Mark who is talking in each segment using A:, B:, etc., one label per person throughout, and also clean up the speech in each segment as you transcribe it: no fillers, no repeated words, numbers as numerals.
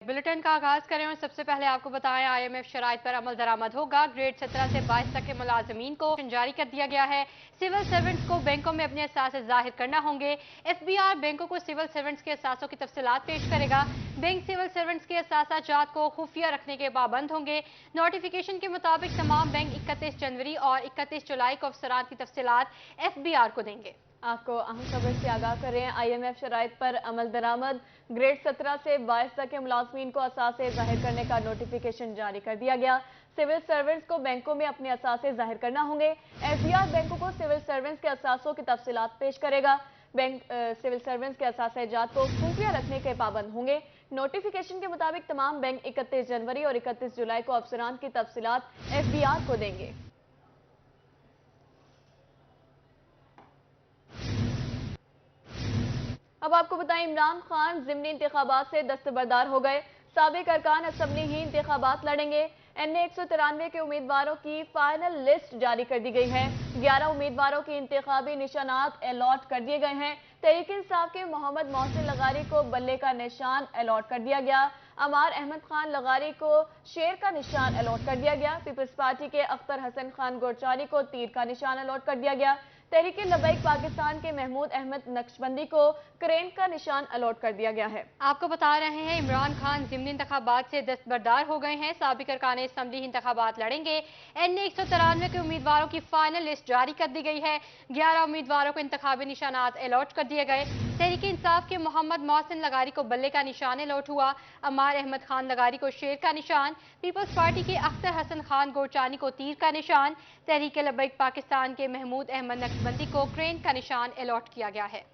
A: Bulletin का आगाज करें और सबसे पहले आपको बताएं आईएमएफ शराइत पर अमल दरामद होगा। ग्रेड 17 से 22 तक के मुलाजमीन को जारी कर दिया गया है। सिविल सर्वेंट्स को बैंकों में अपने असासे जाहिर करना होंगे। एफबीआर बैंकों को सिविल सर्वेंट्स के असासों की तफसीलात पेश करेगा। बैंक सिविल सर्वेंट्स के असासा जात को खुफिया रखने के पाबंद होंगे। नोटिफिकेशन के मुताबिक तमाम बैंक 31 जनवरी और 31 जुलाई को अफसरान की तफसीलात एफबीआर को देंगे।
B: आपको अहम खबर से आगाह कर रहे हैं। आईएमएफ शराइत पर अमल दरामद। ग्रेड 17 से 22 तक के मुलाजमीन को असासे जाहिर करने का नोटिफिकेशन जारी कर दिया गया। सिविल सर्वेंट्स को बैंकों में अपने असासे जाहिर करना होंगे। एफबीआर बैंकों को सिविल सर्वेंट्स के असासों की तफसीलात पेश करेगा। बैंक सिविल सर्वेंट्स के असासे जात को खुफिया रखने के पाबंद होंगे। नोटिफिकेशन के मुताबिक तमाम बैंक 31 जनवरी और 31 जुलाई को अफसरान की तफसीलात एफबीआर को देंगे। अब आपको बताएं, इमरान खान ज़िमनी इंतखाबात से दस्तबरदार हो गए। साबिक अरकान असम्बली ही इंतखाबात लड़ेंगे। एनए 193 के उम्मीदवारों की फाइनल लिस्ट जारी कर दी गई है। 11 उम्मीदवारों के इंतखाबी निशानात अलॉट कर दिए गए हैं। तहरीक इंसाफ के मोहम्मद मोहसिन लगारी को बल्ले का निशान अलॉट कर दिया गया। अमार अहमद खान लगारी को शेर का निशान अलॉट कर दिया गया। पीपल्स पार्टी के अख्तर हसन खान गोरचारी को तीर का निशान अलॉट कर दिया गया। तहरीक लबैक पाकिस्तान के महमूद अहमद नक्शबंदी को क्रेन का निशान अलॉट कर दिया गया है।
A: आपको बता रहे हैं इमरान खान ज़िमनी इंतखाबात से दस्तबरदार हो गए हैं। साबिक अरकान असम्बली इंतखाबात लड़ेंगे। एनए 193 के उम्मीदवारों की फाइनल लिस्ट जारी कर दी गई है। 11 उम्मीदवारों को इंतखाबी निशानात अलॉट कर दिए गए। तहरीक इंसाफ के मोहम्मद मोहसिन लगारी को बल्ले का निशान अलॉट हुआ। अमार अहमद खान लगारी को शेर का निशान। पीपल्स पार्टी के अख्तर हसन खान गोरचानी को तीर का निशान। तहरीक लबैक पाकिस्तान के महमूद अहमद नक्शबंदी को क्रेन का निशान अलॉट किया गया है।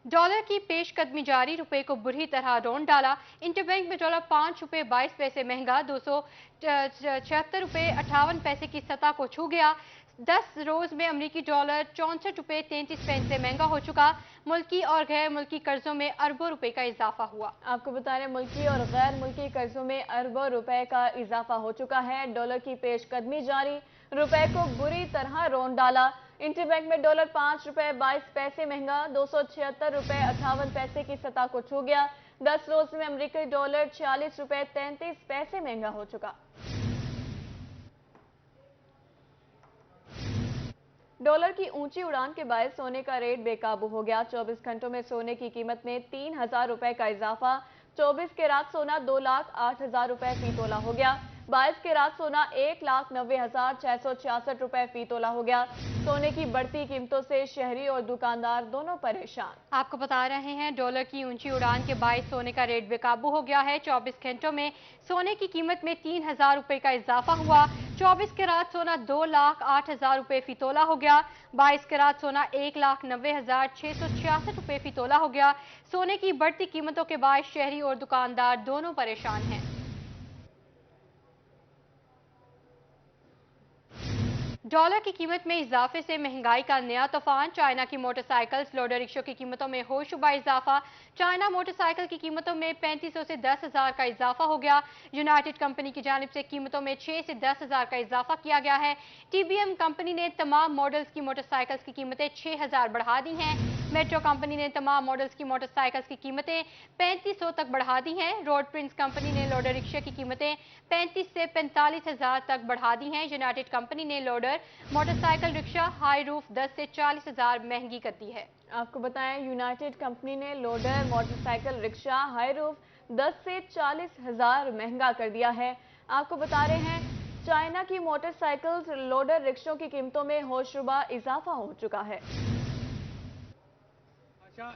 A: डॉलर की पेशकदमी जारी, रुपए को बुरी तरह रौंद डाला। इंटरबैंक में डॉलर 5 रुपए 22 पैसे महंगा 276 रुपए 58 पैसे की सतह को छू गया। 10 रोज में अमरीकी डॉलर 64 रुपए 33 पैसे महंगा हो चुका। मुल्की और गैर मुल्की कर्जों में अरबों रुपए का इजाफा हुआ।
B: आपको बता रहे हैं, मुल्की और गैर मुल्की कर्जों में अरबों रुपए का इजाफा हो चुका है। डॉलर की पेशकदमी जारी, रुपए को बुरी तरह रौंद डाला। इंटरबैंक में डॉलर 5 रुपए 22 पैसे महंगा 276 रुपए 58 पैसे की सतह को छू गया। 10 रोज में अमरीकी डॉलर 46 रुपए 33 पैसे महंगा हो चुका। डॉलर की ऊंची उड़ान के बायस सोने का रेट बेकाबू हो गया। 24 घंटों में सोने की कीमत में 3000 रुपए का इजाफा। 24 कैरात सोना 2,08,000 रुपए फी तोला हो गया। 22 कैरात सोना 1,90,666 रुपए फी तोला हो गया। सोने की बढ़ती कीमतों से शहरी और दुकानदार दोनों परेशान।
A: आपको बता रहे हैं, डॉलर की ऊंची उड़ान के बायस सोने का रेट बेकाबू हो गया है। 24 घंटों में सोने की कीमत में 3000 रुपए का इजाफा हुआ। 24 कैरात सोना 2,08,000 रुपए फी तोला हो गया। 22 कैरात सोना 1,90,666 रुपए फी तोला हो गया। सोने की बढ़ती कीमतों के बाद शहरी और दुकानदार दोनों परेशान हैं। डॉलर की कीमत में इजाफे से महंगाई का नया तूफान। चाइना की मोटरसाइकिल्स लोडर रिक्शों की कीमतों में होशरुबा इजाफा। चाइना मोटरसाइकिल की कीमतों में 3500 से 10,000 का इजाफा हो गया। यूनाइटेड कंपनी की जानिब से कीमतों में 6 से 10,000 का इजाफा किया गया है। टीबीएम कंपनी ने तमाम मॉडल्स की मोटरसाइकिल्स की कीमतें 6,000 बढ़ा दी हैं। मेट्रो कंपनी ने तमाम मॉडल्स की मोटरसाइकिल्स की कीमतें 3500 तक बढ़ा दी हैं। रोड प्रिंस कंपनी ने लोडर रिक्शे की कीमतें 35 से 45,000 तक बढ़ा दी हैं। यूनाइटेड कंपनी ने loader motorcycle rickshaw high roof 10 से 40,000 महंगी कर दी है।
B: आपको बताएं, यूनाइटेड कंपनी ने loader motorcycle rickshaw high roof 10 से 40,000 महंगा कर दिया है। आपको बता रहे हैं, चाइना की मोटरसाइकिल लोडर रिक्शों की कीमतों में होशरुबा इजाफा हो चुका है।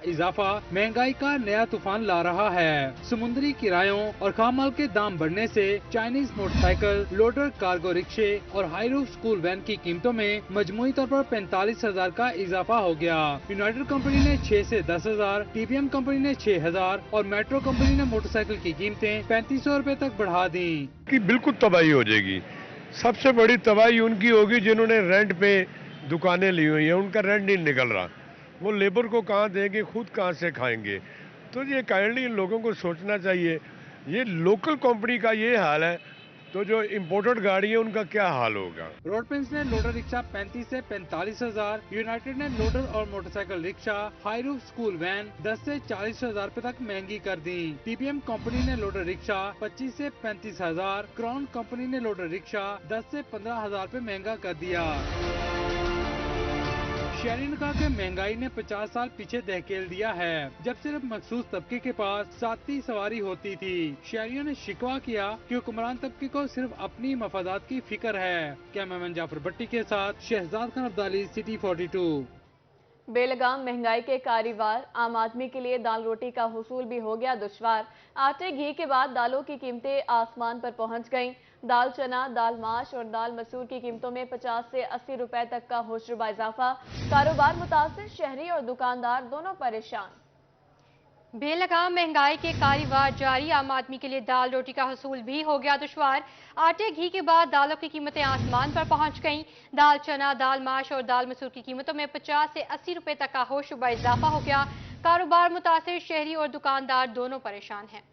C: इजाफा महंगाई का नया तूफान ला रहा है। समुद्री किरायों और खामाल के दाम बढ़ने से चाइनीज मोटरसाइकिल, लोडर, कार्गो रिक्शे और हाई रूफ स्कूल वैन की कीमतों में मजमूई तौर पर 45,000 का इजाफा हो गया। यूनाइटेड कंपनी ने 6 से 10,000, टीबीएम कंपनी ने 6,000 और मेट्रो कंपनी ने मोटरसाइकिल की कीमतें 3500 रुपए तक बढ़ा दी।
D: बिल्कुल तबाही हो जाएगी। सबसे बड़ी तबाही उनकी होगी जिन्होंने रेंट पे दुकानें ली हुई है, उनका रेंट नहीं निकल रहा। वो लेबर को कहाँ देंगे, खुद कहाँ से खाएंगे। तो ये काइंडली इन लोगों को सोचना चाहिए। ये लोकल कंपनी का ये हाल है तो जो इम्पोर्टेड गाड़ी है उनका क्या हाल होगा।
C: रोडपेंस ने लोडर रिक्शा 35 से 45,000, यूनाइटेड ने लोडर और मोटरसाइकिल रिक्शा, हाईरूफ स्कूल वैन 10 से 40,000 रुपए तक महंगी कर दी। टीपीएम कंपनी ने लोडर रिक्शा 25 से 35,000, क्राउन कंपनी ने लोडर रिक्शा 10 से 15,000 रुपए महंगा कर दिया। शहरी ने कहा कि महंगाई ने 50 साल पीछे धकेल दिया है, जब सिर्फ मखसूस तबके के पास साथी सवारी होती थी। शहरियों ने शिकवा किया कि हुक्मरान तबके को सिर्फ अपनी मफादात की फिक्र है। कैमरामैन जाफर भट्टी के साथ शहजाद खान अब्दाली, सिटी 42।
B: बेलगाम महंगाई के कारीवार आम आदमी के लिए दाल रोटी का हुसूल भी हो गया दुश्वार। आटे घी के बाद दालों की कीमतें आसमान पर पहुंच गईं। दाल चना, दाल माश और दाल मसूर की कीमतों में 50 से 80 रुपए तक का होशरुबा इजाफा। कारोबार मुतासिर, शहरी और दुकानदार दोनों परेशान।
A: बेलगाम महंगाई के कारीवार जारी, आम आदमी के लिए दाल रोटी का हसूल भी हो गया दुश्वार। आटे घी के बाद दालों की कीमतें आसमान पर पहुंच गईं। दाल चना, दाल माश और दाल मसूर की कीमतों में 50 से 80 रुपए तक का होशरुबा इजाफा हो गया। कारोबार मुतासिर, शहरी और दुकानदार दोनों परेशान हैं।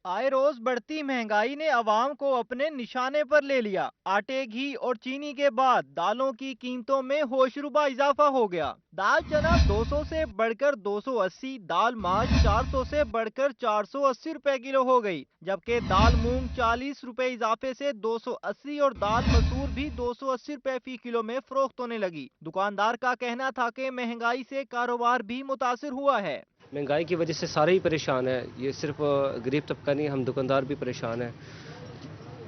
E: आए रोज बढ़ती महंगाई ने अवाम को अपने निशाने पर ले लिया। आटे, घी और चीनी के बाद दालों की कीमतों में होशरुबा इजाफा हो गया। दाल चना 200 से बढ़कर 280, दाल माश 400 से बढ़कर 480 रुपए किलो हो गई, जबकि दाल मूंग 40 रुपए इजाफे से 280 और दाल मसूर भी 280 रुपए फी किलो में फरोख्त होने लगी। दुकानदार का कहना था कि महंगाई से कारोबार भी मुतासिर हुआ है।
F: महंगाई की वजह से सारे ही परेशान है, ये सिर्फ गरीब तबका नहीं, हम दुकानदार भी परेशान हैं।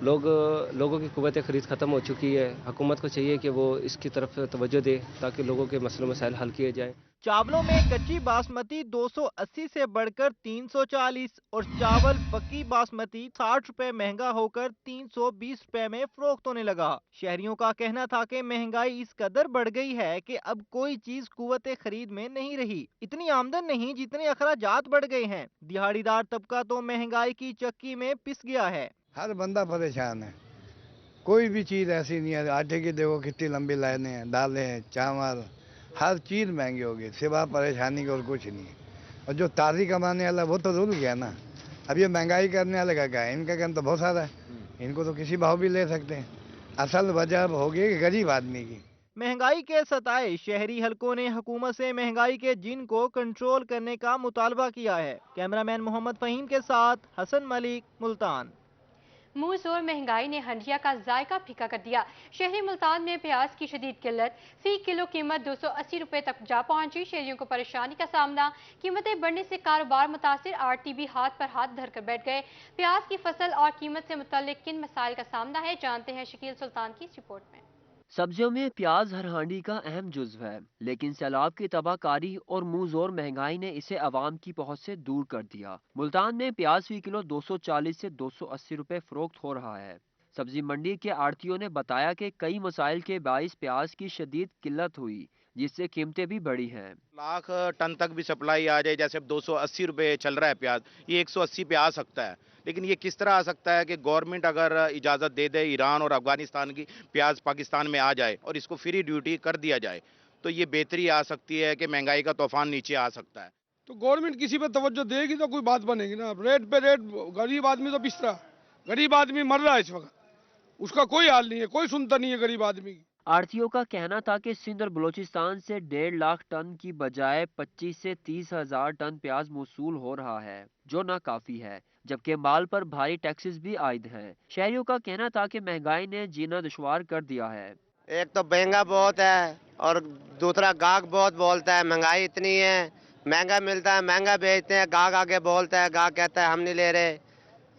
F: लोगों की कुव्वत खरीद ख़त्म हो चुकी है। हुकूमत को चाहिए कि वो इसकी तरफ तवज्जो दे ताकि लोगों के मसले मसाइल हल किए जाएं।
E: चावलों में कच्ची बासमती 280 से बढ़कर 340 और चावल पक्की बासमती 60 रुपए महंगा होकर 320 रुपए में फरोख्त होने लगा। शहरियों का कहना था कि महंगाई इस कदर बढ़ गई है कि अब कोई चीज कुव्वत खरीद में नहीं रही। इतनी आमदन नहीं जितने अखराजात बढ़ गए हैं। दिहाड़ीदार तबका तो महंगाई की चक्की में पिस गया है।
G: हर बंदा परेशान है, कोई भी चीज़ ऐसी नहीं है। आटे की देखो कितनी लंबी लाइनें हैं, दालें, चावल, हर चीज़ महंगी होगी, सिवा परेशानी के और कुछ नहीं है। और जो ताज़ी कमाने वाला वो तो रुल गया ना। अब ये महंगाई करने वाले का क्या है, इनका काम तो बहुत सारा है, इनको तो किसी भाव भी ले सकते हैं। असल वजह होगी कि गरीब आदमी की।
E: महंगाई के सताए शहरी हलकों ने हुकूमत से महंगाई के जिन को कंट्रोल करने का मुतालबा किया है। कैमरामैन मोहम्मद फहीम के साथ हसन मलिक, मुल्तान।
A: मुंह जोर महंगाई ने हंडिया का जायका फीका कर दिया। शहरी मुल्तान में प्याज की शदीद किल्लत, फी किलो कीमत 280 रुपए तक जा पहुंची। शहरियों को परेशानी का सामना, कीमतें बढ़ने से कारोबार मुतासिर। आरटी भी हाथ पर हाथ धरकर बैठ गए। प्याज की फसल और कीमत से मुतल्लिक किन मसाइल का सामना है, जानते हैं शकील सुल्तान की इस रिपोर्ट में।
H: सब्जियों में प्याज हर हांडी का अहम जुज्व है, लेकिन सैलाब की तबाहकारी और मुंह जोर महंगाई ने इसे आवाम की पहुंच से दूर कर दिया। मुल्तान में प्याज फी किलो 240 से 280 रुपए फरोख्त हो रहा है। सब्जी मंडी के आड़तियों ने बताया कि कई मसाइल के बाइस प्याज की शदीद किल्लत हुई, जिससे कीमतें भी बढ़ी हैं।
I: लाख टन तक भी सप्लाई आ जाए, जैसे अब 280 रुपए चल रहा है प्याज, ये 180 पे आ सकता है। लेकिन ये किस तरह आ सकता है कि गवर्नमेंट अगर इजाज़त दे दे, ईरान और अफगानिस्तान की प्याज पाकिस्तान में आ जाए और इसको फ्री ड्यूटी कर दिया जाए, तो ये बेहतरी आ सकती है कि महंगाई का तूफान नीचे आ सकता है।
D: तो गवर्नमेंट किसी पे तवज्जो देगी तो कोई बात बनेगी ना। रेट पे रेट, गरीब आदमी तो पिस रहा, गरीब आदमी मर रहा है इस वक्त, उसका कोई हाल नहीं है, कोई सुनता नहीं है गरीब आदमी की।
H: आड़तियों का कहना था कि सिंध और बलोचिस्तान से 1.5 लाख टन की बजाय 25 से 30 हजार टन प्याज मौसूल हो रहा है, जो नाकाफी है, जबकि माल पर भारी टैक्सेस भी आयद हैं। शहरियों का कहना था कि महंगाई ने जीना दुश्वार कर दिया है।
J: एक तो महंगा बहुत है और दूसरा गाहक बहुत बोलता है। महंगाई इतनी है, महंगा मिलता है, महंगा बेचते हैं, गाहक आगे बोलता है, गाहक कहता है हम नहीं ले रहे।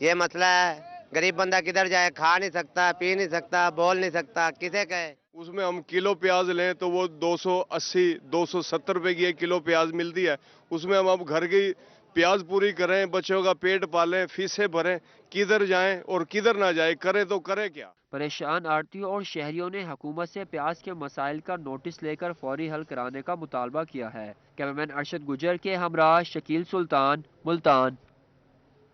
J: ये मसला है। गरीब बंदा किधर जाए, खा नहीं सकता, पी नहीं सकता, बोल नहीं सकता, किसे कहे।
D: उसमें हम किलो प्याज लें तो वो 280 270 रुपए की 1 किलो प्याज मिलती है। उसमें हम अब घर की प्याज पूरी करें, बच्चों का पेट पालें, फीसें भरें, किधर जाएं और किधर ना जाए, करें तो करें क्या।
H: परेशान आड़तियों और शहरियों ने हुकूमत से प्याज के मसाइल का नोटिस लेकर फौरी हल कराने का मुतालबा किया है। कैमरामैन अरशद गुजर के हमरा शकील सुल्तान, मुल्तान।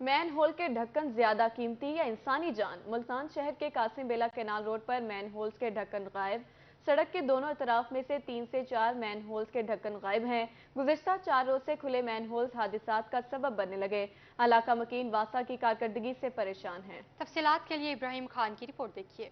B: मैन होल के ढक्कन ज्यादा कीमती या इंसानी जान? मुल्तान शहर के कासिम बेला केनाल रोड पर मैन होल्स के ढक्कन गायब। सड़क के दोनों तरफ में से 3 से 4 मैन होल्स के ढक्कन गायब हैं। गुज़िश्ता 4 रोज से खुले मैन होल्स हादिसात का सबब बनने लगे। इलाका मकीन वासा की कारकर्दगी से परेशान हैं।
A: तफसीलात के लिए इब्राहिम खान की रिपोर्ट देखिए।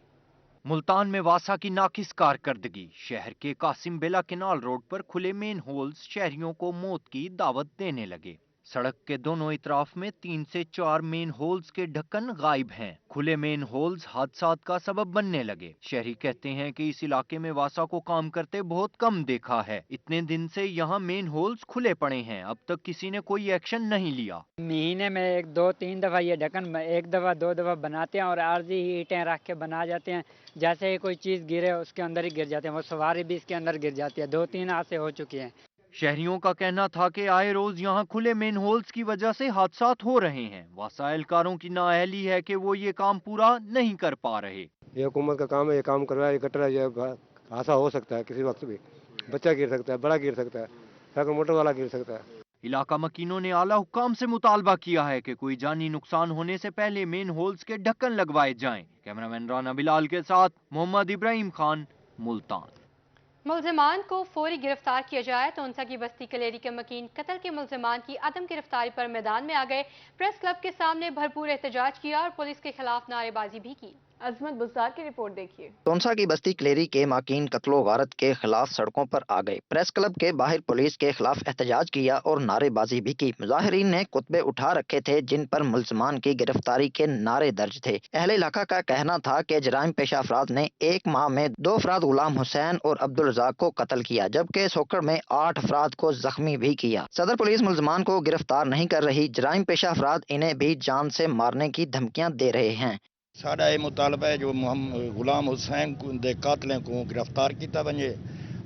K: मुल्तान में वासा की नाकिस कारकर्दगी। शहर के कासिम बेला केनाल रोड पर खुले मेन होल्स शहरियों को मौत की दावत देने लगे। सड़क के दोनों इतराफ में 3 से 4 मेन होल्स के ढक्कन गायब हैं। खुले मेन होल्स हादसात का सबब बनने लगे। शहरी कहते हैं कि इस इलाके में वासा को काम करते बहुत कम देखा है। इतने दिन से यहाँ मेन होल्स खुले पड़े हैं, अब तक किसी ने कोई एक्शन नहीं लिया।
L: महीने में 1, 2, 3 दफा ये ढक्कन 1 दफा 2 दफा बनाते हैं और आर्जी ईंटें रख के बना जाते हैं। जैसे ही कोई चीज गिरे उसके अंदर ही गिर जाते हैं। वो सवारी भी इसके अंदर गिर जाती है। 2-3 हादसे हो चुके हैं।
K: शहरियों का कहना था कि आए रोज यहाँ खुले मेन होल्स की वजह से हादसात हो रहे हैं। वासा एहलकारों की नाअहली है कि वो ये काम पूरा नहीं कर पा रहे।
M: ये हुकूमत का काम है, ये काम करवाया, ये कटरा, ये हादसा हो सकता है किसी वक्त भी। बच्चा गिर सकता है, बड़ा गिर सकता है, साइकिल मोटर वाला गिर सकता है।
K: इलाका मकीनों ने आला हुक्काम से मुतालबा किया है कि कोई जानी नुकसान होने से पहले मेन होल्स के ढक्कन लगवाए जाएं। कैमरामैन राना बिलाल के साथ मोहम्मद इब्राहिम खान, मुल्तान।
A: मुल्जिमान को फौरी गिरफ्तार किया जाए तो उनसा की बस्ती कलेरी के मकीन कत्ल के मुल्जिमान की अदम गिरफ्तारी पर मैदान में आ गए। प्रेस क्लब के सामने भरपूर एहतजाज किया और पुलिस के खिलाफ नारेबाजी भी की।
B: अजमत बुज़दार की रिपोर्ट देखिए।
N: तोनसा की बस्ती क्लेरी के माकीन कत्लो गारत के खिलाफ सड़कों पर आ गए। प्रेस क्लब के बाहर पुलिस के खिलाफ एहतजाज किया और नारेबाजी भी की। मुजाहिरीन ने कुतबे उठा रखे थे जिन पर मुल्ज़मान की गिरफ्तारी के नारे दर्ज थे। अहले इलाका का कहना था कि जराइम पेशा अफराद ने 1 माह में 2 अफराद गुलाम हुसैन और अब्दुल रज़ाक को कत्ल किया, जबकि सोकड़ में 8 अफराद को जख्मी भी किया। सदर पुलिस मुल्ज़मान को गिरफ्तार नहीं कर रही। जराइम पेशा अफराद इन्हें भी जान से मारने की धमकियाँ दे रहे हैं।
O: साडा ये मुतालबा है जो गुलाम हुसैन दे कातलें को गिरफ्तार किया वजे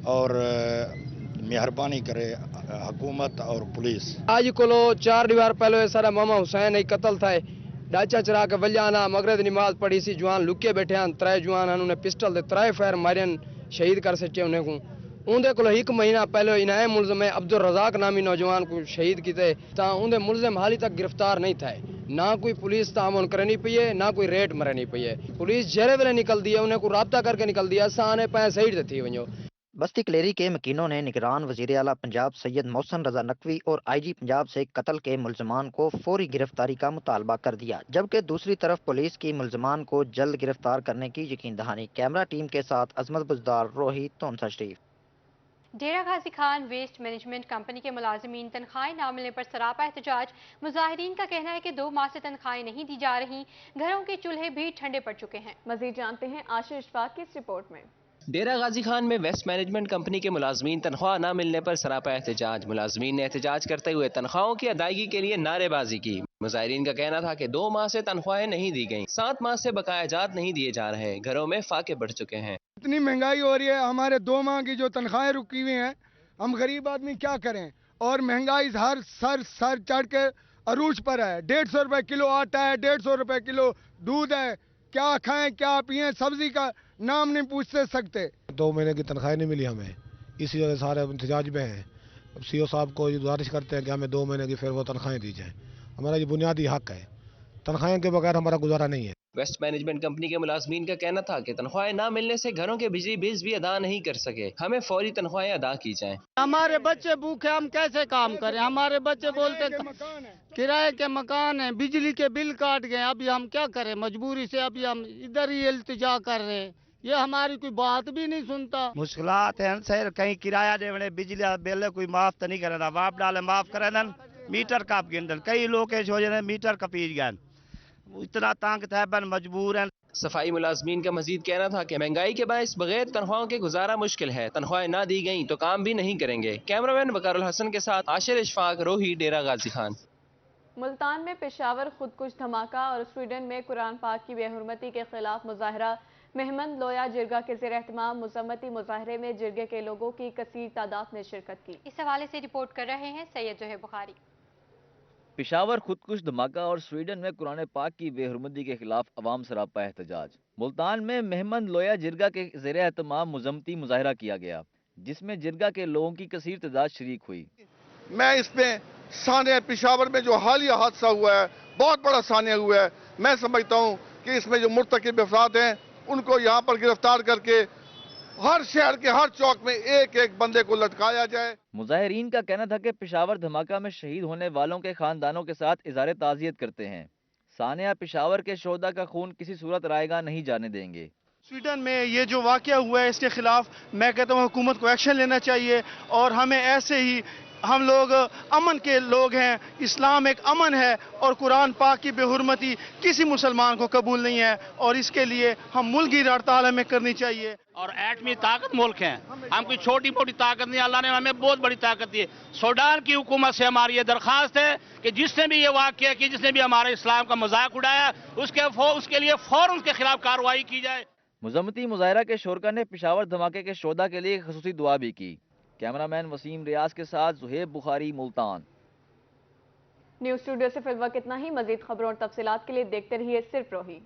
O: और मेहरबानी करे हुकूमत और पुलिस।
P: आज को 4 दीवार पहले सारा मामा हुसैन एक कत्ल था। डाचा चरा के वल्याना मगरब नमाज पढ़ी सी। जवान लुके बैठे हैं। 3 जवान उन्हें पिस्टल दे 3 फायर मारे शहीद कर सके उन्हें को। उनके को 1 महीना पहले इनाम मुलजम अब्दुल रज़ाक नामी नौजवान को शहीद किए ता उनके मुलजम हाली तक गिरफ्तार नहीं थे। ना कोई पुलिस तामन करनी पई है, ना कोई रेट मरनी पई है। पुलिस जरे वेले निकल दी है, उन्हें को राब्ता करके निकल दिया। साने पैसे सही थी वजो।
N: बस्ती कलेरी के मकीनों ने निगरान वजीर आला पंजाब सैयद मोहसन रजा नकवी और IG पंजाब से कत्ल के मुल्जमान को फौरी गिरफ्तारी का मुतालबा कर दिया, जबकि दूसरी तरफ पुलिस की मुल्जमान को जल्द गिरफ्तार करने की यकीन दहानी। कैमरा टीम के साथ अजमत बुज़दार, रोही, तोनसा शरीफ।
A: डेरा Ghazi Khan waste management company के मुलाजमीन तनख्वाहें न मिलने पर सरापा एहतजाज। मुजाहिरीन का कहना है कि 2 माह से तनख्वाहें नहीं दी जा रही। घरों के चूल्हे भी ठंडे पड़ चुके हैं।
B: मजीद जानते हैं आशिर इशफाक की इस रिपोर्ट में।
Q: डेरा गाजी खान में वेस्ट मैनेजमेंट कंपनी के मुलाजमीन तनख्वाह न मिलने पर सरापा एहतजाज। मुलाजमीन ने एहतजाज करते हुए तनख्वाहों की अदायगी के लिए नारेबाजी की। मुजाहिरीन का कहना था कि 2 माह से तनख्वाहें नहीं दी गईं, 7 माह से बकाया जात नहीं दिए जा रहे। घरों में फाके बढ़ चुके हैं।
R: इतनी महंगाई हो रही है, हमारे 2 माह की जो तनख्वाहें रुकी हुई हैं, हम गरीब आदमी क्या करें। और महंगाई हर सर चढ़ के अरूज पर है। 150 रुपए किलो आटा है, 150 रुपए किलो दूध है। क्या खाएं क्या पिए, सब्जी का नाम नहीं पूछते सकते।
S: 2 महीने की तनख्वाह नहीं मिली हमें, इसी वजह सारे इंतजाज में हैं। CO साहब को ये गुजारिश करते हैं कि हमें 2 महीने की फिर वो तनख्वाहें दी जाए। हमारा ये बुनियादी हक है, तनख्वाहें के बगैर हमारा गुजारा नहीं है।
Q: वेस्ट मैनेजमेंट कंपनी के मुलाजमीन का कहना था कि तनख्वाहें ना मिलने से घरों के बिजली बिल्स भी अदा नहीं कर सके। हमें फौरी तनख्वाहें अदा की जाएं।
T: हमारे बच्चे भूखे, हम कैसे काम करें। हमारे बच्चे बोलते किराए के मकान है, बिजली के बिल काट गए। अभी हम क्या करें, मजबूरी से अभी हम इधर ही इल्तिजा कर रहे हैं। ये हमारी कोई बात भी नहीं सुनता।
U: मुश्किलात हैं सर, कहीं किराया देवने बिजली बिल कोई माफ तो नहीं करे, वाप डाले माफ करे न मीटर काप गिंदन। कई लोग हो जाए मीटर कपीज गए, इतना तंग था बन मजबूर हैं।
Q: सफाई मुलाजमीन का मजीद कहना था कि महंगाई के बायस बगैर तनख्वाहों के गुजारा मुश्किल है। तनख्वाहें ना दी गईं तो काम भी नहीं करेंगे। कैमरामैन वकारुल हसन के साथ आशिर इशफाक, रोही, डेरा गाजी खान।
B: मुल्तान में पेशावर खुदकुश धमाका और स्वीडन में कुरान पाक की बेहुरमती के खिलाफ मुजाहरा। मेहमंद लोया जिरगा के ज़ेर एहतमाम मुज़म्मती मुजाहरे में जिरगे के लोगों की कसीर तादाद ने शिरकत की।
A: इस हवाले से रिपोर्ट कर रहे हैं सैयद जोहेब बुखारी।
V: पेशावर खुदकुश धमाका और स्वीडन में कुरान पाक की बेहुरमती के खिलाफ अवाम सरापा एहतजाज। मुल्तान में मेहमंद लोया जिरगा के ज़ेर एहतमाम मुज़म्मती मुजाहरा किया गया, जिसमें जिरगा के लोगों की कसीर तादाद शरीक हुई।
W: मैं इसमें सानिया पेशावर में जो हालिया हादसा हुआ है, बहुत बड़ा सानिया हुआ है। मैं समझता हूँ कि इसमें जो मुर्तकिब अफराद हैं उनको यहाँ पर गिरफ्तार करके हर शहर के हर चौक में एक एक बंदे को लटकाया जाए।
V: मुजाहिरीन का कहना था कि पेशावर धमाका में शहीद होने वालों के खानदानों के साथ इज़हार ताज़ियत करते हैं। सानिया पेशावर के शोहदा का खून किसी सूरत रायगा नहीं जाने देंगे।
C: स्वीडन में ये जो वाक़या हुआ है इसके खिलाफ मैं कहता हूँ हुकूमत को एक्शन लेना चाहिए और हमें ऐसे ही, हम लोग अमन के लोग हैं, इस्लाम एक अमन है और कुरान पाक की बेहुरमती किसी मुसलमान को कबूल नहीं है और इसके लिए हम मुल्की हड़ताल हमें करनी चाहिए।
F: और एटमी ताकत मुल्क हैं, हम कोई छोटी मोटी ताकत नहीं, अल्लाह ने हमें बहुत बड़ी ताकत दी है। सूडान की हुकूमत से हमारी ये दरख्वास्त है कि जिसने भी ये वाक़या किया, जिसने भी हमारे इस्लाम का मजाक उड़ाया, उसके लिए फौरन उसके खिलाफ कार्रवाई की जाए।
V: मुजम्मती मुजाहिरा के शोरका ने पेशावर धमाके के शोहदा के लिए खसूसी दुआ भी की। कैमरामैन वसीम रियाज के साथ जुहेब बुखारी, मुल्तान।
B: न्यूज़ स्टूडियो से फिलहाल इतना ही। मजीद खबरों और तफसीलात के लिए देखते रहिए सिर्फ रोही।